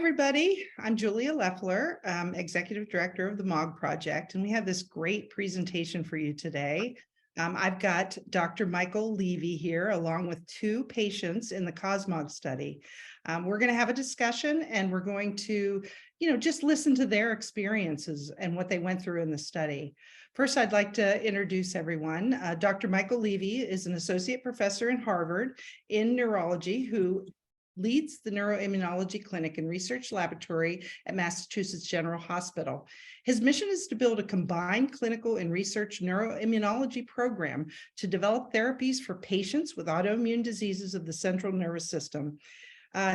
everybody. I'm Julia Leffler, Executive Director of the MOG Project, and we have this great presentation for you today. I've got Dr. Michael Levy here, along with two patients in the CosMOG study. We're going to have a discussion, and we're going to, just listen to their experiences and what they went through in the study. First, I'd like to introduce everyone. Dr. Michael Levy is an associate professor in Harvard in neurology who leads the neuroimmunology clinic and research laboratory at Massachusetts General Hospital. His mission is to build a combined clinical and research neuroimmunology program to develop therapies for patients with autoimmune diseases of the central nervous system.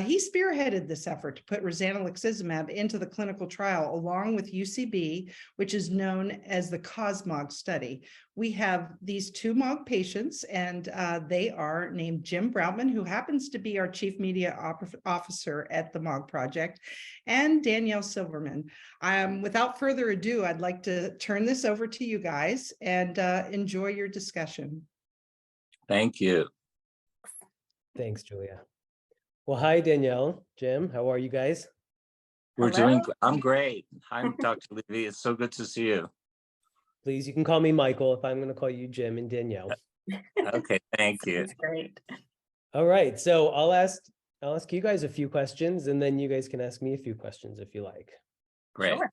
He spearheaded this effort to put rozanolixizumab into the clinical trial along with UCB, which is known as the CosMOG study. We have these two MOG patients, and they are named Jim Broutman, who happens to be our Chief Media Officer at the MOG Project, and Danielle Silverman. Without further ado, I'd like to turn this over to you guys and enjoy your discussion. Thank you. Thanks, Julia. Well, hi, Danielle, Jim. How are you guys? I'm great. Hi, Dr. Levy. It's so good to see you. Please, you can call me Michael if I'm going to call you Jim and Danielle. Okay, thank you. That's great. All right, so I'll ask you guys a few questions, and then you guys can ask me a few questions if you like. Great. Sure.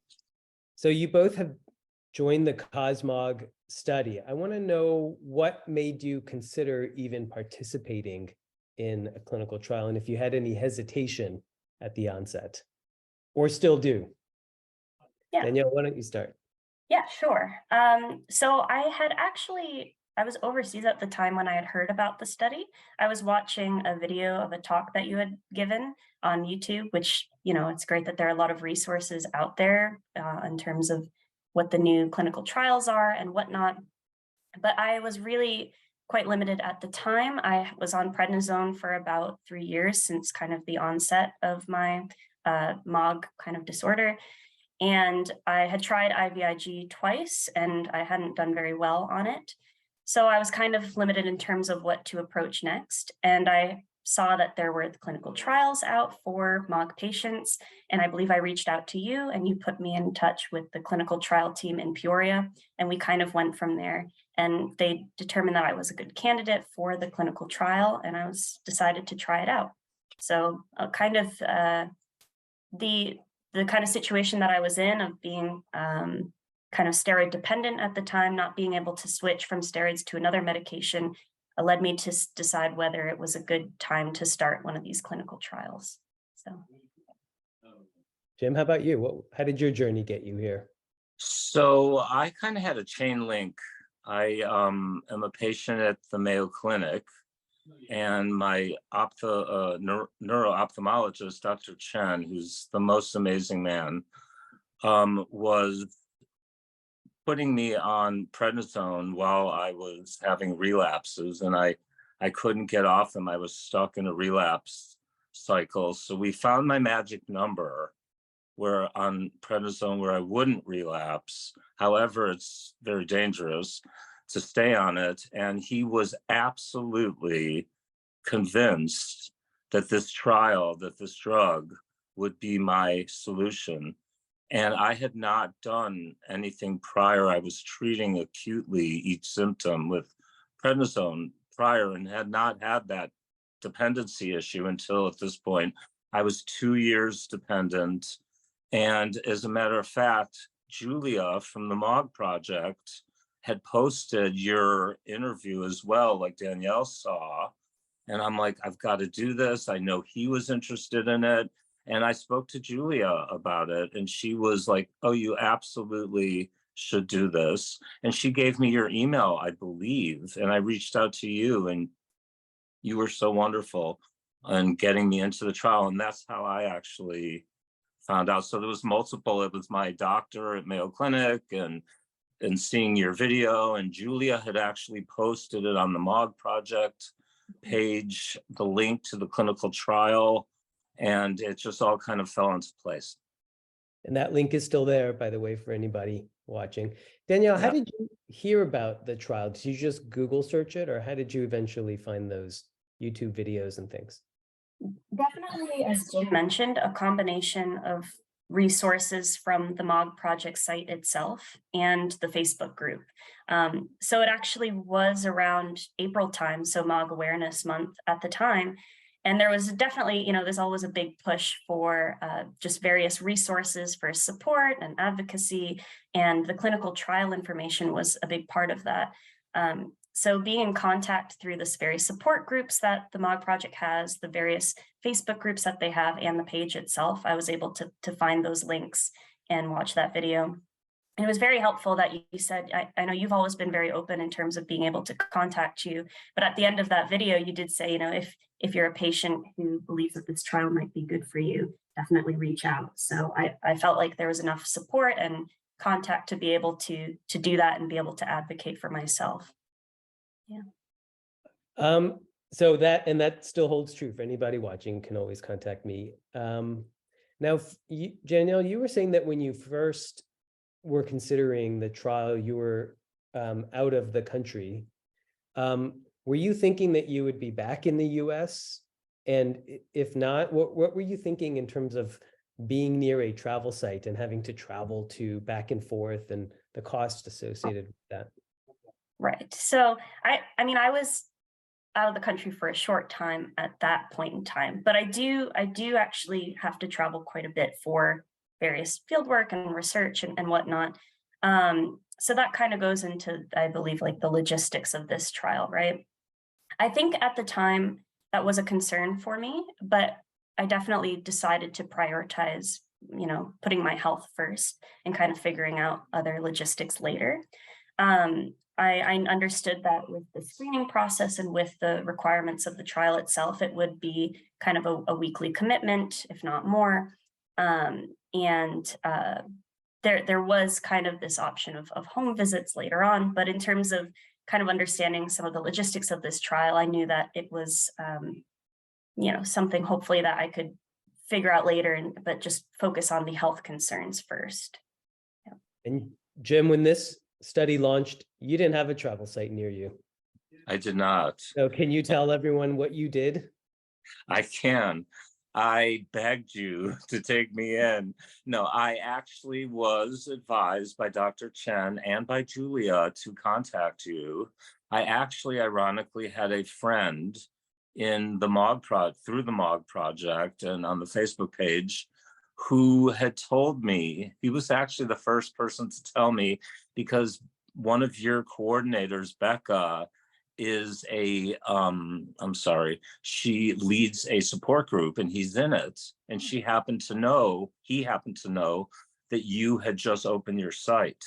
So you both have joined the CosMOG study. I want to know what made you consider even participating in a clinical trial, and if you had any hesitation at the onset, or still do. Yeah. Danielle, why don't you start? Yeah, sure. So I was overseas at the time when I had heard about the study. I was watching a video of a talk that you had given on YouTube, which, it's great that there are a lot of resources out there in terms of what the new clinical trials are and whatnot. But I was really quite limited at the time. I was on prednisone for about 3 years since kind of the onset of my MOG kind of disorder. And I had tried IVIG twice and I hadn't done very well on it. So I was kind of limited in terms of what to approach next. And I saw that there were the clinical trials out for MOG patients. And I believe I reached out to you and you put me in touch with the clinical trial team in Peoria. And we kind of went from there. And they determined that I was a good candidate for the clinical trial, and I was decided to try it out. So the kind of situation that I was in of being kind of steroid dependent at the time, not being able to switch from steroids to another medication, led me to decide whether it was a good time to start one of these clinical trials. So, Jim, how about you? How did your journey get you here? So I kind of had a chain link. I am a patient at the Mayo Clinic, and my neuro-ophthalmologist, Dr. Chen, who's the most amazing man, was putting me on prednisone while I was having relapses, and I couldn't get off them. I was stuck in a relapse cycle. So we found my magic number where on prednisone where I wouldn't relapse. However, it's very dangerous to stay on it. And he was absolutely convinced that this drug would be my solution. And I had not done anything prior. I was treating acutely each symptom with prednisone prior and had not had that dependency issue until at this point. I was 2 years dependent. And as a matter of fact, Julia from the MOG Project had posted your interview as well, like Danielle saw. And I'm like, I've got to do this. I know he was interested in it. And I spoke to Julia about it. And she was like, oh, you absolutely should do this. And she gave me your email, I believe. And I reached out to you, and you were so wonderful in getting me into the trial. And that's how I actually found out. So there was multiple. It was my doctor at Mayo Clinic and seeing your video, and Julia had actually posted it on the MOG Project page, the link to the clinical trial, and it just all kind of fell into place. And that link is still there, by the way, for anybody watching. Danielle, how did you hear about the trial? Did you just Google search it, or how did you eventually find those YouTube videos and things? Definitely, as Jim mentioned, a combination of resources from the MOG project site itself and the Facebook group. So it actually was around April time, so MOG Awareness Month at the time. And there was definitely, there's always a big push for just various resources for support and advocacy, and the clinical trial information was a big part of that. So being in contact through this various support groups that the MOG project has, the various Facebook groups that they have, and the page itself, I was able to find those links and watch that video. And it was very helpful that you said, I know you've always been very open in terms of being able to contact you, but at the end of that video, you did say, if you're a patient who believes that this trial might be good for you, definitely reach out. So I felt like there was enough support and contact to be able to do that and be able to advocate for myself. Yeah. So that still holds true for anybody watching, can always contact me. Now, Danielle, you were saying that when you first were considering the trial, you were out of the country. Were you thinking that you would be back in the US? And if not, what were you thinking in terms of being near a travel site and having to travel to back and forth and the cost associated with that? Right. So I mean, I was out of the country for a short time at that point in time, but I do actually have to travel quite a bit for various fieldwork and research and whatnot. So that kind of goes into, I believe, like the logistics of this trial, right? I think at the time that was a concern for me, but I definitely decided to prioritize, putting my health first and kind of figuring out other logistics later. I understood that with the screening process and with the requirements of the trial itself, it would be kind of a weekly commitment, if not more. There was kind of this option of home visits later on, but in terms of kind of understanding some of the logistics of this trial, I knew that it was, something hopefully that I could figure out later, but just focus on the health concerns first. Yeah. And Jim, when this study launched, you didn't have a travel site near you. I did not. So can you tell everyone what you did? I can. I begged you to take me in. No, I actually was advised by Dr. Chen and by Julia to contact you. I actually, ironically, had a friend in the through the MOG project and on the Facebook page who had told me, he was actually the first person to tell me, because one of your coordinators, Becca, is she leads a support group and he's in it. And he happened to know that you had just opened your site.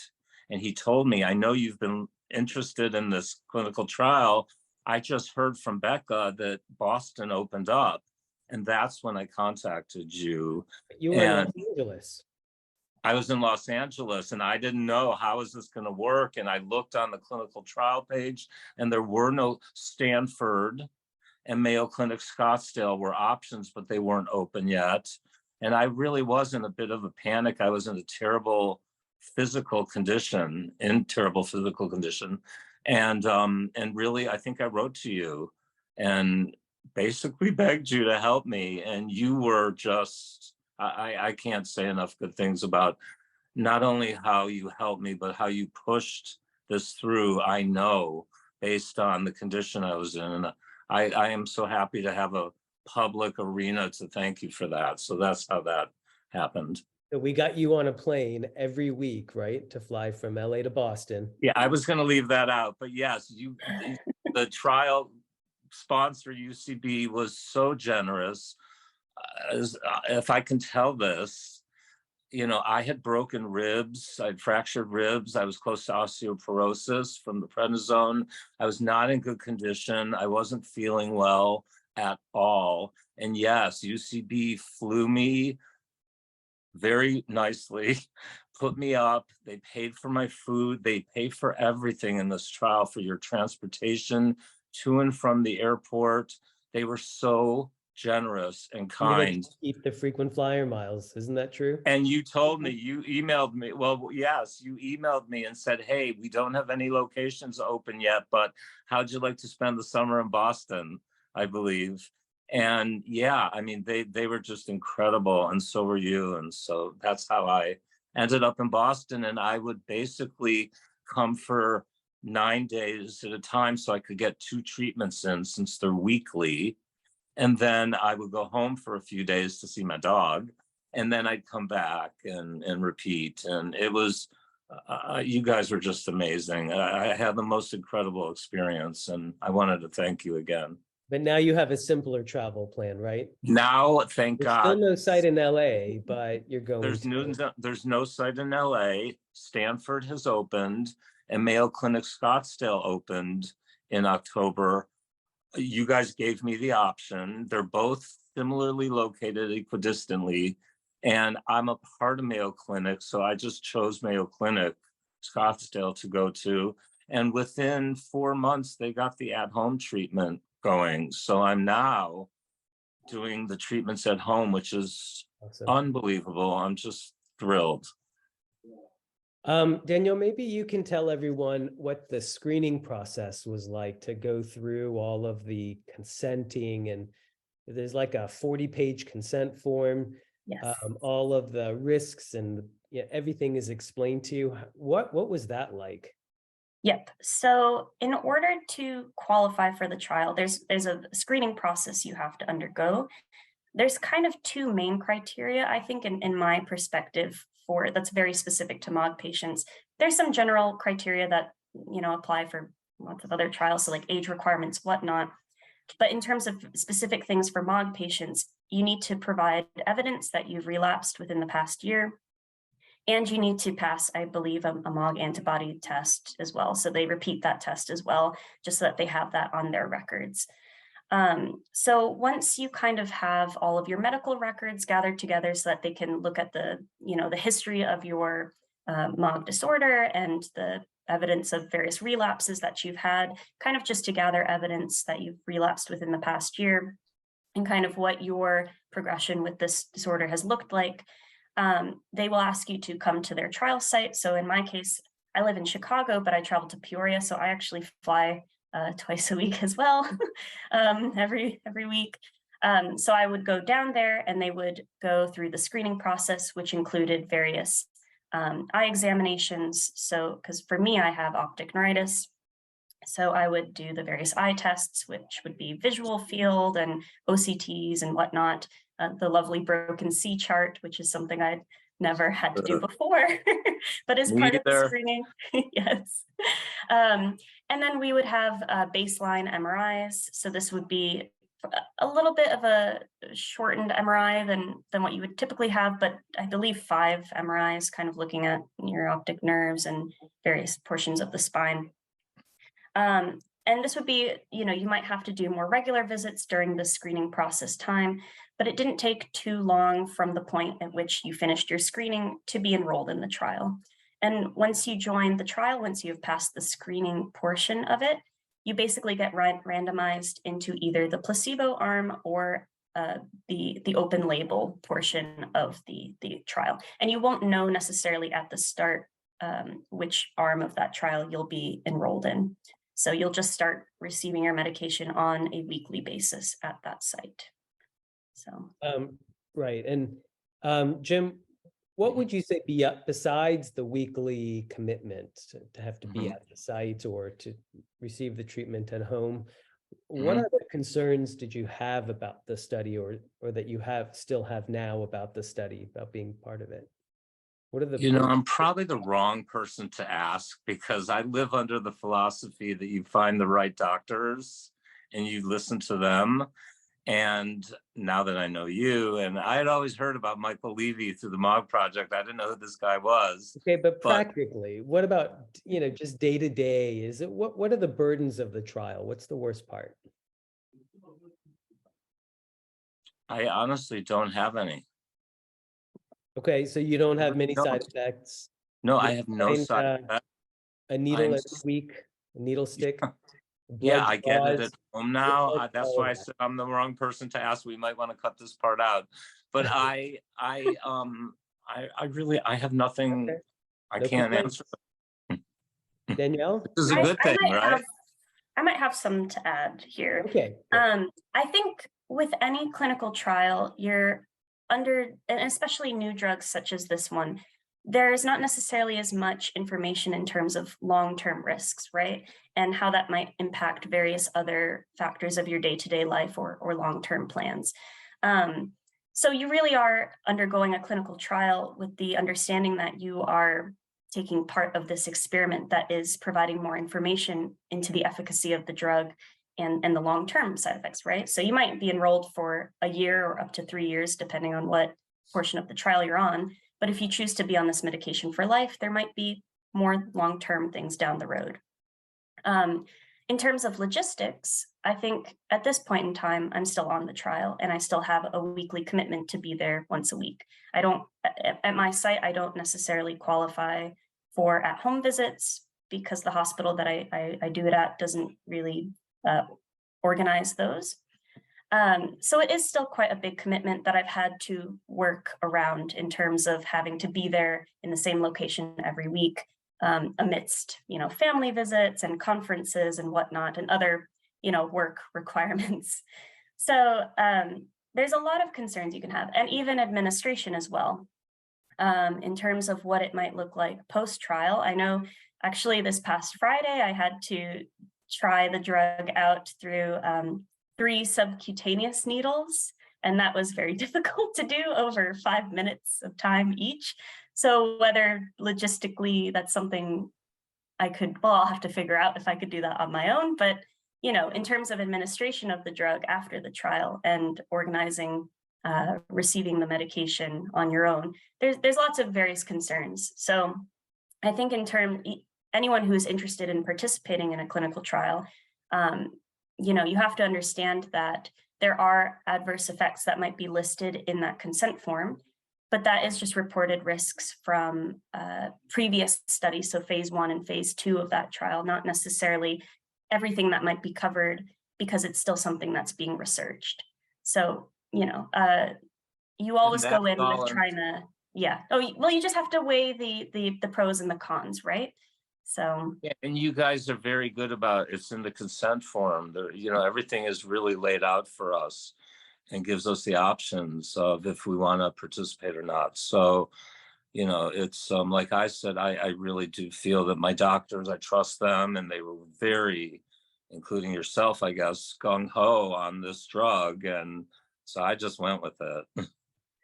And he told me, I know you've been interested in this clinical trial. I just heard from Becca that Boston opened up. And that's when I contacted you. You were in Los Angeles. I was in Los Angeles and I didn't know how is this going to work. And I looked on the clinical trial page and there were no Stanford and Mayo Clinic Scottsdale were options, but they weren't open yet. And I really was in a bit of a panic. I was in a terrible physical condition. And really, I think I wrote to you and basically begged you to help me. And you were just, I can't say enough good things about not only how you helped me, but how you pushed this through, I know, based on the condition I was in. And I am so happy to have a public arena to thank you for that. So that's how that happened. So we got you on a plane every week, right? To fly from LA to Boston. Yeah, I was going to leave that out, but yes, the trial sponsor UCB was so generous. If I can tell this, I had broken ribs, I'd fractured ribs, I was close to osteoporosis from the prednisone. I was not in good condition. I wasn't feeling well at all. And yes, UCB flew me very nicely, put me up. They paid for my food. They paid for everything in this trial, for your transportation to and from the airport. They were so generous and kind. Keep the frequent flyer miles. Isn't that true? And you told me, you emailed me. Well, yes, you emailed me and said, hey, we don't have any locations open yet, but how'd you like to spend the summer in Boston, I believe. And yeah, I mean, they were just incredible, and so were you. And so that's how I ended up in Boston. And I would basically come for 9 days at a time so I could get 2 treatments in, since they're weekly. And then I would go home for a few days to see my dog. And then I'd come back and repeat. And it was, you guys were just amazing. I had the most incredible experience, and I wanted to thank you again. But now you have a simpler travel plan, right? Now, thank There's God. still no site in LA, but you're going There's no site in LA. Stanford has opened, and Mayo Clinic Scottsdale opened in October. You guys gave me the option. They're both similarly located equidistantly, and I'm a part of Mayo Clinic, so I just chose Mayo Clinic Scottsdale to go to. And within 4 months, they got the at-home treatment going. So I'm now doing the treatments at home, which is awesome. Unbelievable. I'm just thrilled. Daniel, maybe you can tell everyone what the screening process was like to go through all of the consenting, and there's like a 40-page consent form. Yes. All of the risks and everything is explained to you. What was that like? Yep. So in order to qualify for the trial, there's a screening process you have to undergo. There's kind of 2 main criteria, I think, in my perspective, for that's very specific to MOG patients. There's some general criteria that, apply for lots of other trials, so like age requirements, whatnot. But in terms of specific things for MOG patients, you need to provide evidence that you've relapsed within the past year. And you need to pass, I believe, a MOG antibody test as well. So they repeat that test as well, just so that they have that on their records. So once you kind of have all of your medical records gathered together so that they can look at the history of your MOG disorder and the evidence of various relapses that you've had, kind of just to gather evidence that you've relapsed within the past year and kind of what your progression with this disorder has looked like. They will ask you to come to their trial site. So in my case, I live in Chicago, but I travel to Peoria. So I actually fly twice a week as well, every week. So I would go down there and they would go through the screening process, which included various eye examinations. So, because for me, I have optic neuritis. So I would do the various eye tests, which would be visual field and OCTs and whatnot. The lovely broken C chart, which is something I'd never had to do before, but as part of the screening, yes. And then we would have baseline MRIs. So this would be a little bit of a shortened MRI than what you would typically have, but I believe 5 MRIs, kind of looking at your optic nerves and various portions of the spine. And this would be, you might have to do more regular visits during the screening process time, but it didn't take too long from the point at which you finished your screening to be enrolled in the trial. And once you join the trial, once you've passed the screening portion of it, you basically get randomized into either the placebo arm or the open label portion of the trial. And you won't know necessarily at the start which arm of that trial you'll be enrolled in. So you'll just start receiving your medication on a weekly basis at that site. So right. And Jim, what would you say besides the weekly commitment to have to be at the site or to receive the treatment at home? What other concerns did you have about the study or that you still have now about the study, about being part of it? What are the I'm probably the wrong person to ask, because I live under the philosophy that you find the right doctors and you listen to them. And now that I know you, and I had always heard about Michael Levy through the MOG project, I didn't know who this guy was. Okay, but practically, what about, just day to day? Is it what are the burdens of the trial? What's the worst part? I honestly don't have any. Okay, so you don't have many side effects? No, I have no side effects. A needle every week, a needle stick? Yeah, I get it at home now. That's why I said I'm the wrong person to ask. We might want to cut this part out. But I really have nothing. Okay. I can't answer. Danielle? This is a good thing, right? I might have some to add here. Okay. I think with any clinical trial, you're under, and especially new drugs such as this one, there's not necessarily as much information in terms of long-term risks, right? And how that might impact various other factors of your day-to-day life or long-term plans. So you really are undergoing a clinical trial with the understanding that you are taking part of this experiment that is providing more information into the efficacy of the drug and the long-term side effects, right? So you might be enrolled for a year or up to 3 years, depending on what portion of the trial you're on. But if you choose to be on this medication for life, there might be more long-term things down the road. In terms of logistics, I think at this point in time, I'm still on the trial and I still have a weekly commitment to be there once a week. I don't, at my site, I don't necessarily qualify for at-home visits because the hospital that I do it at doesn't really organize those. So it is still quite a big commitment that I've had to work around in terms of having to be there in the same location every week, amidst, family visits and conferences and whatnot and other, work requirements. So there's a lot of concerns you can have, and even administration as well, in terms of what it might look like post-trial. I know actually this past Friday, I had to try the drug out through 3 subcutaneous needles, and that was very difficult to do over 5 minutes of time each. So whether logistically that's something I'll have to figure out if I could do that on my own, but in terms of administration of the drug after the trial and organizing receiving the medication on your own, there's lots of various concerns. So I think anyone who's interested in participating in a clinical trial, you have to understand that there are adverse effects that might be listed in that consent form, but that is just reported risks from previous studies, so phase 1 and phase 2 of that trial, not necessarily everything that might be covered because it's still something that's being researched. So, you always go in with trying to, you just have to weigh the pros and the cons, right? So yeah, and you guys are very good about it's in the consent form. Everything is really laid out for us and gives us the options of if we want to participate or not. So, it's like I said, I really do feel that my doctors, I trust them, and they were very, including yourself, I guess, gung-ho on this drug, and so I just went with it.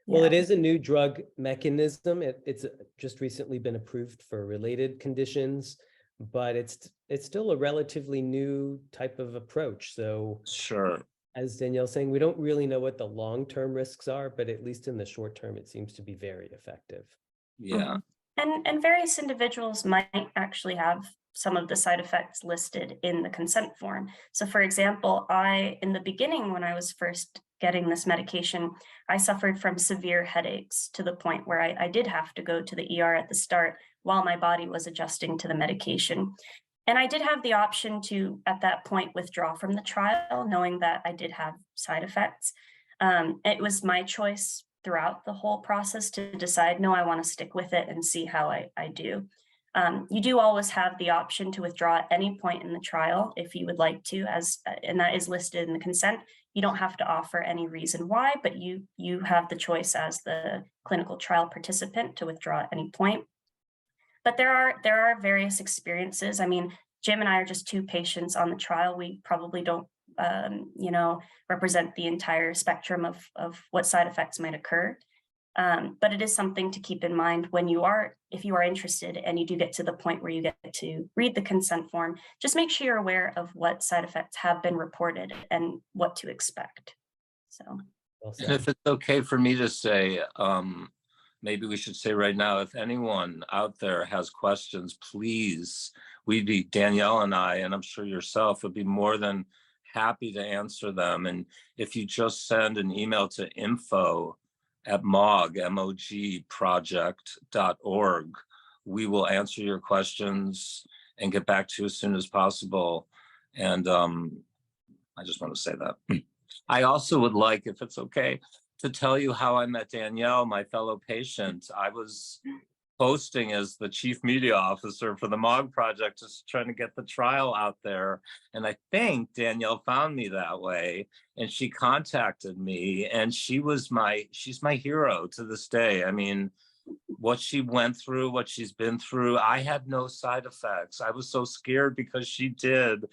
Well, it is a new drug mechanism. It's just recently been approved for related conditions, but it's still a relatively new type of approach. So sure, as Danielle's saying, we don't really know what the long-term risks are, but at least in the short term, it seems to be very effective. Yeah. And various individuals might actually have some of the side effects listed in the consent form. So for example, in the beginning, when I was first getting this medication, I suffered from severe headaches to the point where I did have to go to the ER at the start while my body was adjusting to the medication. And I did have the option to, at that point, withdraw from the trial, knowing that I did have side effects. It was my choice throughout the whole process to decide, no, I want to stick with it and see how I do. You do always have the option to withdraw at any point in the trial if you would like to, and that is listed in the consent. You don't have to offer any reason why, but you have the choice as the clinical trial participant to withdraw at any point. But there are various experiences. I mean, Jim and I are just 2 patients on the trial. We probably don't represent the entire spectrum of what side effects might occur. But it is something to keep in mind if you are interested and you do get to the point where you get to read the consent form, just make sure you're aware of what side effects have been reported and what to expect. So, and if it's okay for me to say, maybe we should say right now, if anyone out there has questions, please, Danielle and I, and I'm sure yourself, would be more than happy to answer them. And if you just send an email to info@mogproject.org, we will answer your questions and get back to you as soon as possible. And I just want to say that. I also would like, if it's okay, to tell you how I met Danielle, my fellow patient. I was posting as the chief media officer for the MOG project, just trying to get the trial out there. And I think Danielle found me that way, and she contacted me, and she's my hero to this day. I mean, what she went through, what she's been through, I had no side effects. I was so scared because she did.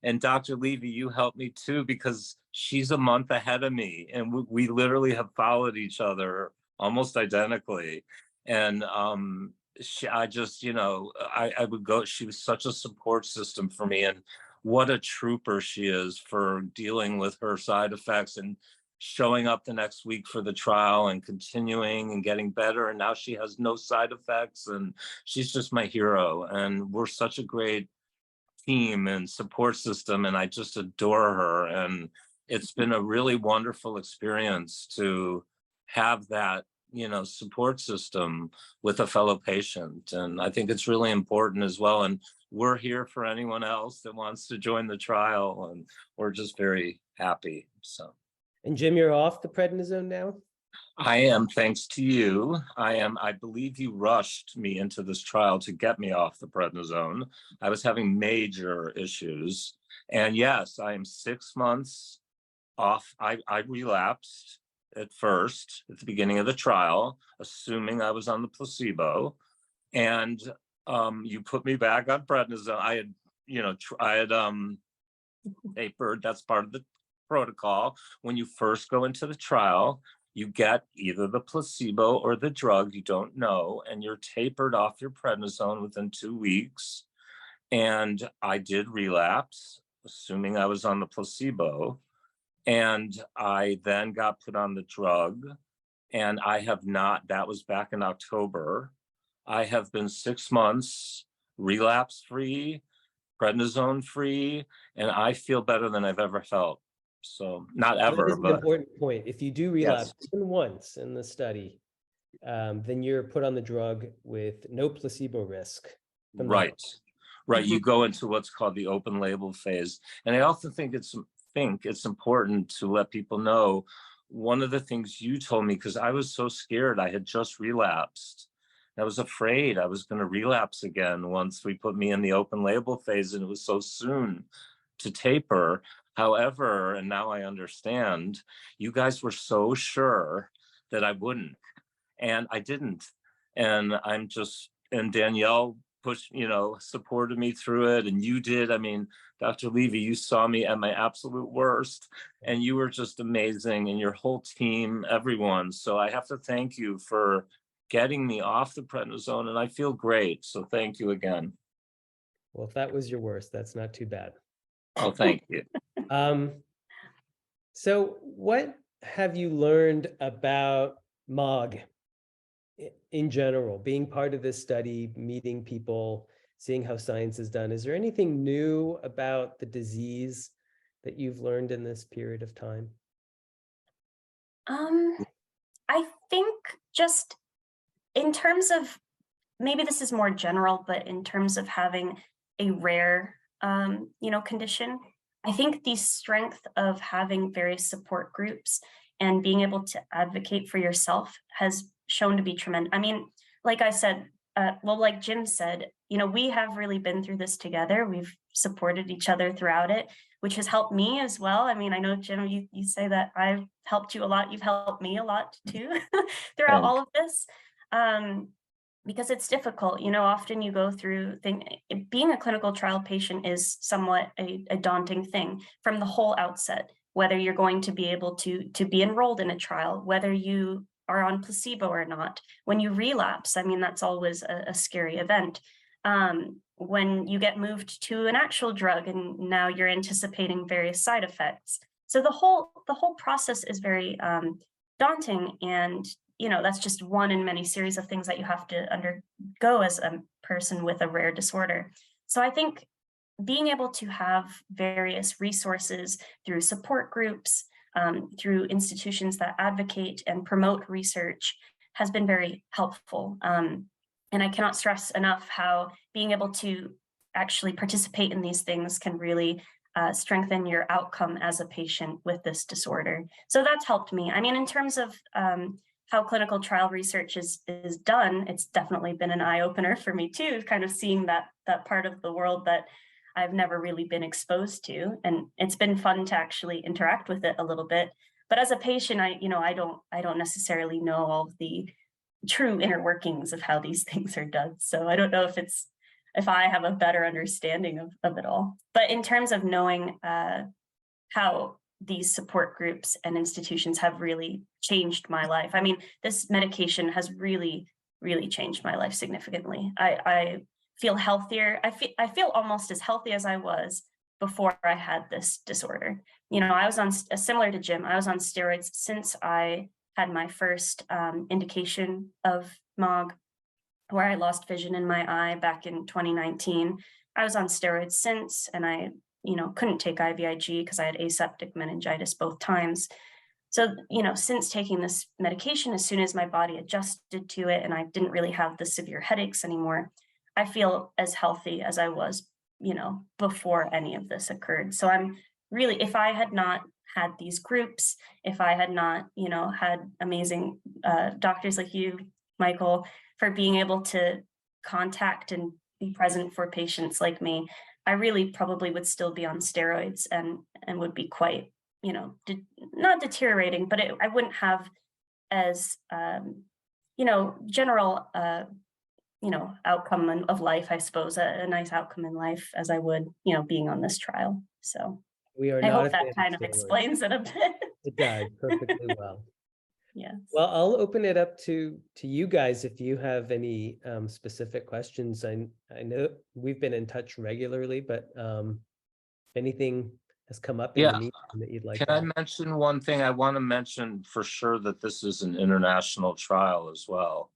And Dr. Levy, you helped me too, because she's a month ahead of me, and we literally have followed each other almost identically. And I just, I would go, she was such a support system for me, and what a trooper she is for dealing with her side effects and showing up the next week for the trial and continuing and getting better. And now she has no side effects, and she's just my hero. And we're such a great team and support system, and I just adore her. And it's been a really wonderful experience to have that, support system with a fellow patient. And I think it's really important as well. And we're here for anyone else that wants to join the trial, and we're just very happy. So. And Jim, you're off the prednisone now? I am, thanks to you. I believe you rushed me into this trial to get me off the prednisone. I was having major issues. And yes, I am 6 months off. I relapsed at first, at the beginning of the trial, assuming I was on the placebo. And you put me back on prednisone. I had tapered. That's part of the protocol. When you first go into the trial, you get either the placebo or the drug, you don't know, and you're tapered off your prednisone within 2 weeks. And I did relapse, assuming I was on the placebo. And I then got put on the drug, and I have not, that was back in October. I have been 6 months relapse-free, prednisone-free, and I feel better than I've ever felt. So not ever, that is an important point. If you do relapse even once in the study, then you're put on the drug with no placebo risk. Right. You go into what's called the open label phase. And I also think it's important to let people know, one of the things you told me, because I was so scared, I had just relapsed. I was afraid I was going to relapse again once we put me in the open label phase, and it was so soon to taper. However, and now I understand, you guys were so sure that I wouldn't, and I didn't. And and Danielle pushed, supported me through it, and you did. I mean, Dr. Levy, you saw me at my absolute worst, and you were just amazing, and your whole team, everyone. So I have to thank you for getting me off the prednisone, and I feel great. So thank you again. Well, if that was your worst, that's not too bad. Oh, thank you. So what have you learned about MOG in general, being part of this study, meeting people, seeing how science is done? Is there anything new about the disease that you've learned in this period of time? I think just in terms of, maybe this is more general, but in terms of having a rare, condition, I think the strength of having various support groups and being able to advocate for yourself has shown to be tremendous. I mean, like I said, like Jim said, we have really been through this together. We've supported each other throughout it, which has helped me as well. I mean, I know, Jim, you say that I've helped you a lot. You've helped me a lot too throughout all of this. Because it's difficult, often you go through being a clinical trial patient is somewhat a daunting thing from the whole outset, whether you're going to be able to be enrolled in a trial, whether you are on placebo or not. When you relapse, I mean, that's always a scary event. When you get moved to an actual drug and now you're anticipating various side effects. So the whole process is very daunting, and that's just one in many series of things that you have to undergo as a person with a rare disorder. So I think being able to have various resources through support groups, through institutions that advocate and promote research has been very helpful. And I cannot stress enough how being able to actually participate in these things can really strengthen your outcome as a patient with this disorder. So that's helped me. I mean, in terms of how clinical trial research is done, it's definitely been an eye-opener for me too, kind of seeing that part of the world that I've never really been exposed to. And it's been fun to actually interact with it a little bit. But as a patient, I don't necessarily know all of the true inner workings of how these things are done. So I don't know if I have a better understanding of it all. But in terms of knowing how these support groups and institutions have really changed my life. I mean, this medication has really, really changed my life significantly. I feel healthier. I feel almost as healthy as I was before I had this disorder. You know, I was on, similar to Jim, I was on steroids since I had my first indication of MOG, where I lost vision in my eye back in 2019. I was on steroids since, and I couldn't take IVIG because I had aseptic meningitis both times. So, since taking this medication, as soon as my body adjusted to it and I didn't really have the severe headaches anymore, I feel as healthy as I was, before any of this occurred. So I'm really, if I had not had these groups, if I had not, had amazing doctors like you, Michael, for being able to contact and be present for patients like me, I really probably would still be on steroids and would be quite, not deteriorating, but I wouldn't have as, general, outcome of life, I suppose, a nice outcome in life as I would, being on this trial. So We are I not hope a fan that of kind of steroids. explains it a bit. It does perfectly well. Yes. Well, I'll open it up to you guys if you have any specific questions. I know we've been in touch regularly, but anything has come up in the meantime that you'd like to add? Can I mention one thing? I want to mention for sure that this is an international trial as well,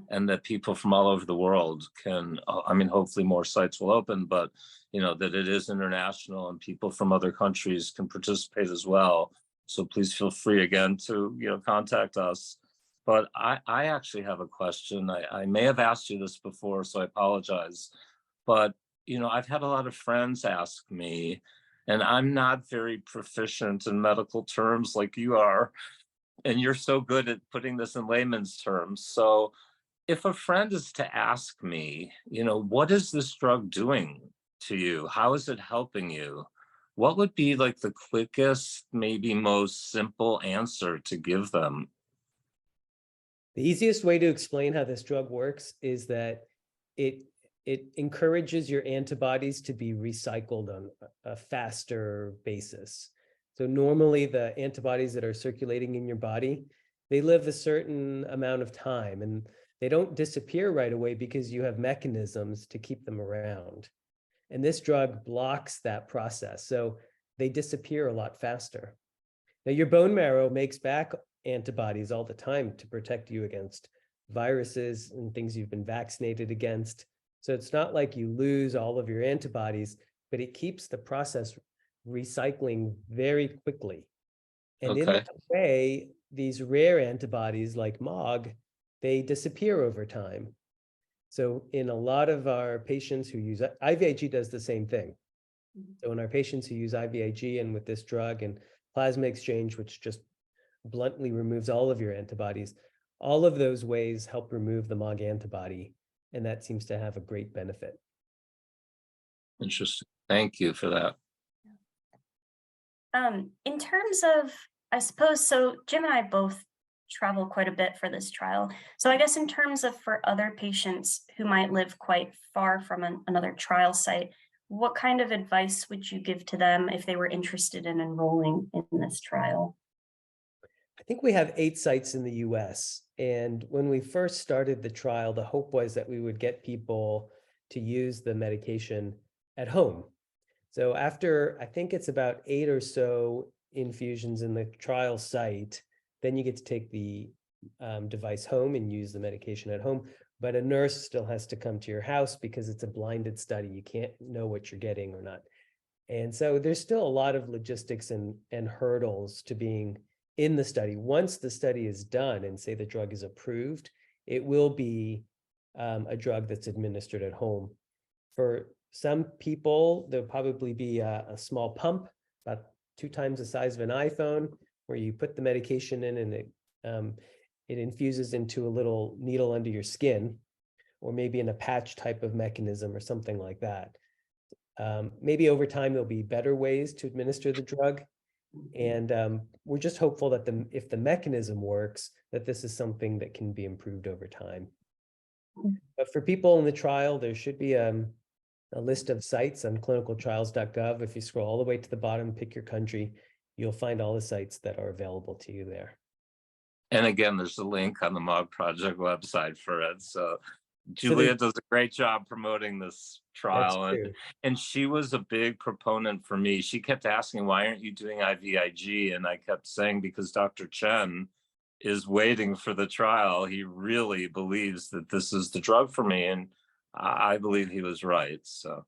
and that people from all over the world can, I mean, hopefully more sites will open, but that it is international and people from other countries can participate as well. So please feel free again to, contact us. But I actually have a question. I may have asked you this before, so I apologize. But, I've had a lot of friends ask me, and I'm not very proficient in medical terms like you are, and you're so good at putting this in layman's terms. So if a friend is to ask me, what is this drug doing to you? How is it helping you? What would be like the quickest, maybe most simple answer to give them? The easiest way to explain how this drug works is that it encourages your antibodies to be recycled on a faster basis. So normally the antibodies that are circulating in your body, they live a certain amount of time and they don't disappear right away because you have mechanisms to keep them around. And this drug blocks that process. So they disappear a lot faster. Now, your bone marrow makes back antibodies all the time to protect you against viruses and things you've been vaccinated against. So it's not like you lose all of your antibodies, but it keeps the process recycling very quickly. And in that way, these rare antibodies like MOG, they disappear over time. So in a lot of our patients who use IVIG does the same thing. So in our patients who use IVIG and with this drug and plasma exchange, which just bluntly removes all of your antibodies, all of those ways help remove the MOG antibody. And that seems to have a great benefit. Interesting. Thank you for that. In terms of, I suppose, so Jim and I both travel quite a bit for this trial. So I guess in terms of for other patients who might live quite far from another trial site, what kind of advice would you give to them if they were interested in enrolling in this trial? I think we have 8 sites in the US. And when we first started the trial, the hope was that we would get people to use the medication at home. So after, I think it's about 8 or so infusions in the trial site, then you get to take the device home and use the medication at home. But a nurse still has to come to your house because it's a blinded study. You can't know what you're getting or not. And so there's still a lot of logistics and hurdles to being in the study. Once the study is done and say the drug is approved, it will be a drug that's administered at home. For some people, there'll probably be a small pump, about 2 times the size of an iPhone, where you put the medication in and it infuses into a little needle under your skin, or maybe in a patch type of mechanism or something like that. Maybe over time, there'll be better ways to administer the drug. And we're just hopeful that if the mechanism works, that this is something that can be improved over time. But for people in the trial, there should be a list of sites on clinicaltrials.gov. If you scroll all the way to the bottom, pick your country, you'll find all the sites that are available to you there. And again, there's a link on the MOG project website for it. So Julia does a great job promoting this trial, and she was a big proponent for me. She kept asking, why aren't you doing IVIG? And I kept saying, because Dr. Chen is waiting for the trial. He really believes that this is the drug for me, and I believe he was right. So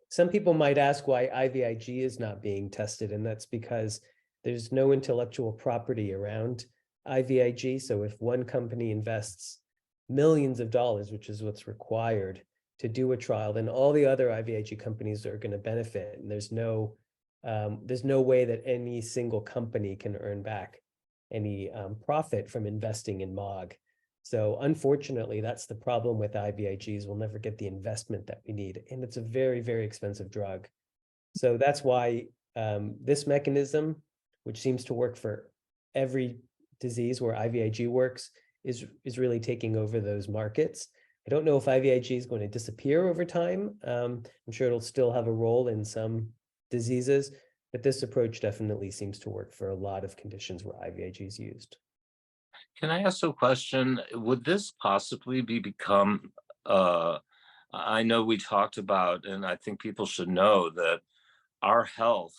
some people might ask why IVIG is not being tested, and that's because there's no intellectual property around IVIG. So if one company invests millions of dollars, which is what's required to do a trial, then all the other IVIG companies are going to benefit. And there's no way that any single company can earn back any profit from investing in MOG. So unfortunately, that's the problem with IVIGs. We'll never get the investment that we need. And it's a very, very expensive drug. So that's why this mechanism, which seems to work for every disease where IVIG works, is really taking over those markets. I don't know if IVIG is going to disappear over time. I'm sure it'll still have a role in some diseases, but this approach definitely seems to work for a lot of conditions where IVIG is used. Can I ask a question? Would this possibly become, I know we talked about, and I think people should know that our health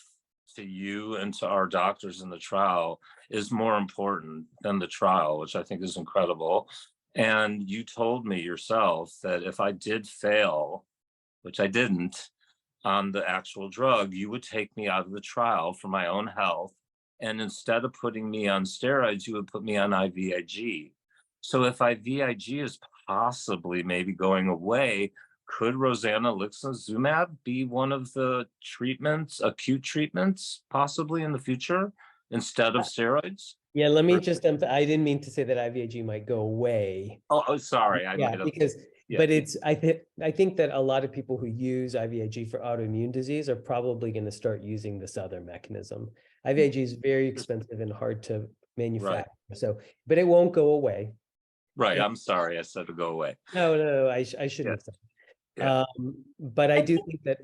to you and to our doctors in the trial is more important than the trial, which I think is incredible. And you told me yourself that if I did fail, which I didn't, on the actual drug, you would take me out of the trial for my own health. And instead of putting me on steroids, you would put me on IVIG. So if IVIG is possibly maybe going away, could rozanolixizumab be one of the treatments, acute treatments, possibly in the future instead of steroids? Yeah, let me just, I didn't mean to say that IVIG might go away. Oh, sorry. But I think that a lot of people who use IVIG for autoimmune disease are probably going to start using this other mechanism. IVIG is very expensive and hard to manufacture. Right. So, but it won't go away. Right. I'm sorry. I said to go away. No, I shouldn't have said. Yeah. But I do think that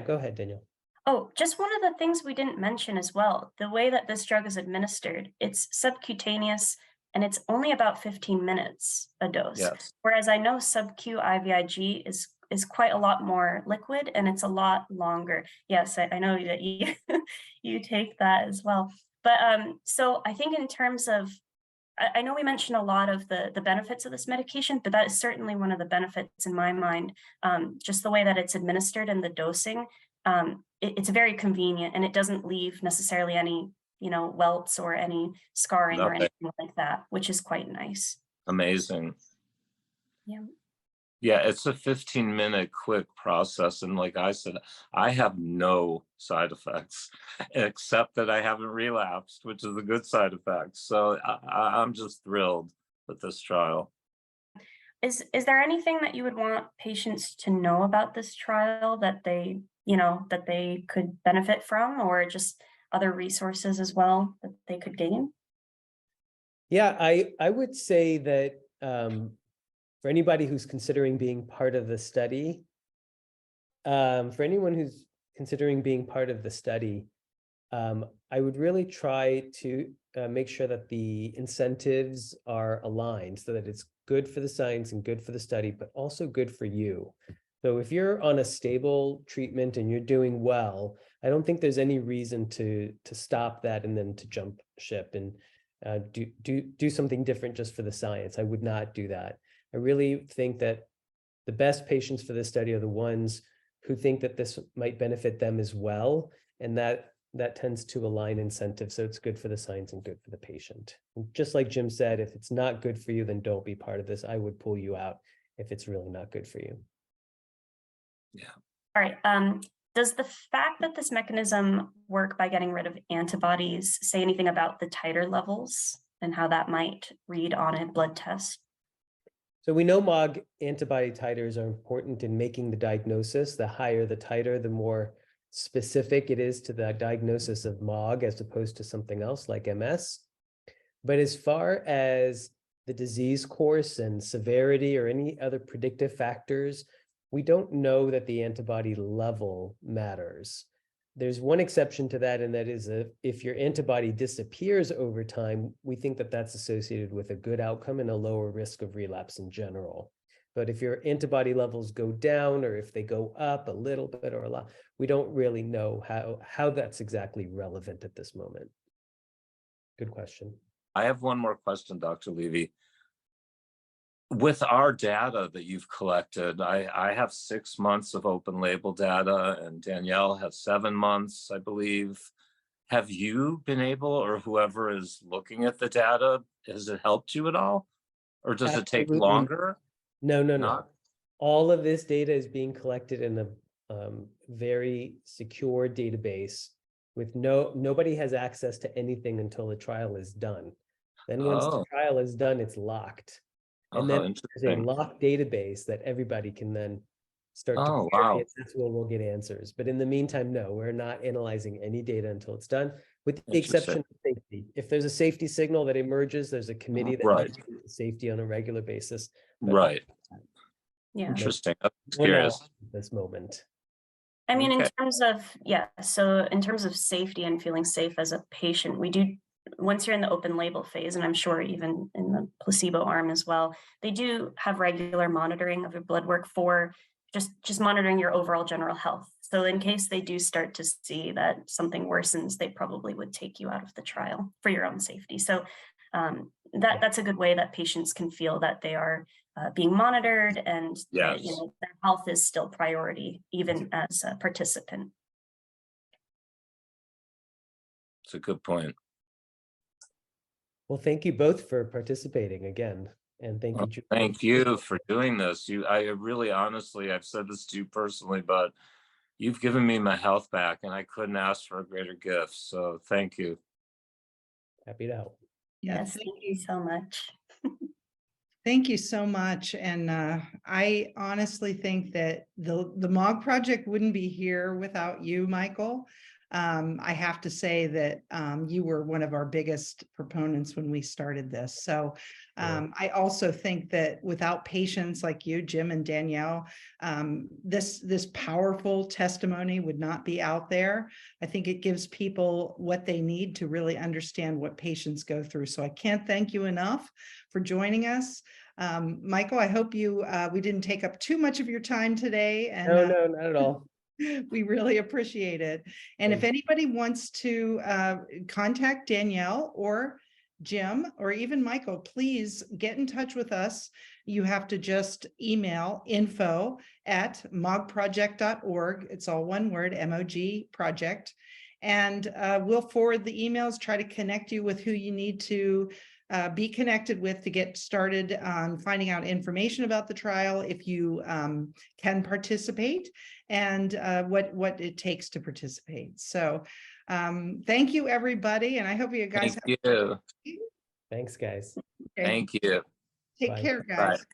go ahead, Daniel. Oh, just one of the things we didn't mention as well, the way that this drug is administered, it's subcutaneous and it's only about 15 minutes a dose. Yes. Whereas I know sub-Q IVIG is quite a lot more liquid and it's a lot longer. Yes, I know that you you take that as well. But so I think in terms of, I know we mentioned a lot of the benefits of this medication, but that is certainly one of the benefits in my mind. Just the way that it's administered and the dosing, it's very convenient and it doesn't leave necessarily any, welts or any scarring or anything like that, which is quite nice. Amazing. Yeah. Yeah, it's a 15-minute quick process. And like I said, I have no side effects except that I haven't relapsed, which is a good side effect. So I'm just thrilled with this trial. Is there anything that you would want patients to know about this trial that they, that they could benefit from, or just other resources as well that they could gain? Yeah, I would say that for anybody who's considering being part of the study, I would really try to make sure that the incentives are aligned so that it's good for the science and good for the study, but also good for you. So if you're on a stable treatment and you're doing well, I don't think there's any reason to stop that and then to jump ship and do something different just for the science. I would not do that. I really think that the best patients for this study are the ones who think that this might benefit them as well. And that tends to align incentives. So it's good for the science and good for the patient. And just like Jim said, if it's not good for you, then don't be part of this. I would pull you out if it's really not good for you. Yeah. All right. Does the fact that this mechanism work by getting rid of antibodies say anything about the titer levels and how that might read on a blood test. So we know MOG antibody titers are important in making the diagnosis. The higher the titer, the more specific it is to the diagnosis of MOG as opposed to something else like MS. But as far as the disease course and severity or any other predictive factors, we don't know that the antibody level matters. There's one exception to that, and that is if your antibody disappears over time, we think that that's associated with a good outcome and a lower risk of relapse in general. But if your antibody levels go down, or if they go up a little bit or a lot, we don't really know how that's exactly relevant at this moment. Good question. I have one more question, Dr. Levy. With our data that you've collected, I have 6 months of open label data, and Danielle has 7 months, I believe. Have you been able, or whoever is looking at the data, has it helped you at all? Or does it take Absolutely. longer? No. All of this data is being collected in a very secure database with nobody has access to anything until the trial is done. Then once the trial is done, it's locked. And then there's a locked database that everybody can then start to query, and that's where we'll get answers. But in the meantime, no, we're not analyzing any data until it's done, with the exception of safety. If there's a safety signal that emerges, there's a committee that looks at safety on a regular basis. But Yeah. Interesting. That's we're curious. not at this moment. I mean, in terms of, so in terms of safety and feeling safe as a patient, we do, once you're in the open label phase, and I'm sure even in the placebo arm as well, they do have regular monitoring of your blood work for just monitoring your overall general health. So in case they do start to see that something worsens, they probably would take you out of the trial for your own safety. So that's a good way that patients can feel that they are being monitored, and that, their health is still priority, even as a participant. It's a good point. Well, thank you both for participating again. And thank you, Julie. Thank you for doing this. I really, honestly, I've said this to you personally, but you've given me my health back, and I couldn't ask for a greater gift. So thank you. Happy to help. Yes, thank you so much. Thank you so much. And I honestly think that the MOG project wouldn't be here without you, Michael. I have to say that you were one of our biggest proponents when we started this. So I also think that without patients like you, Jim and Danielle, this powerful testimony would not be out there. I think it gives people what they need to really understand what patients go through. So I can't thank you enough for joining us. Michael, I hope we didn't take up too much of your time today. And no, not at all. We really appreciate it. And if anybody wants to contact Danielle or Jim or even Michael, please get in touch with us. You have to just email info@mogproject.org. It's all one word, MOG project. And we'll forward the emails, try to connect you with who you need to be connected with to get started on finding out information about the trial, if you can participate, and what it takes to participate. So thank you, everybody. And I hope you guys Thank you. Thanks, guys. Okay. Thank you. Take Bye. care, guys. Bye.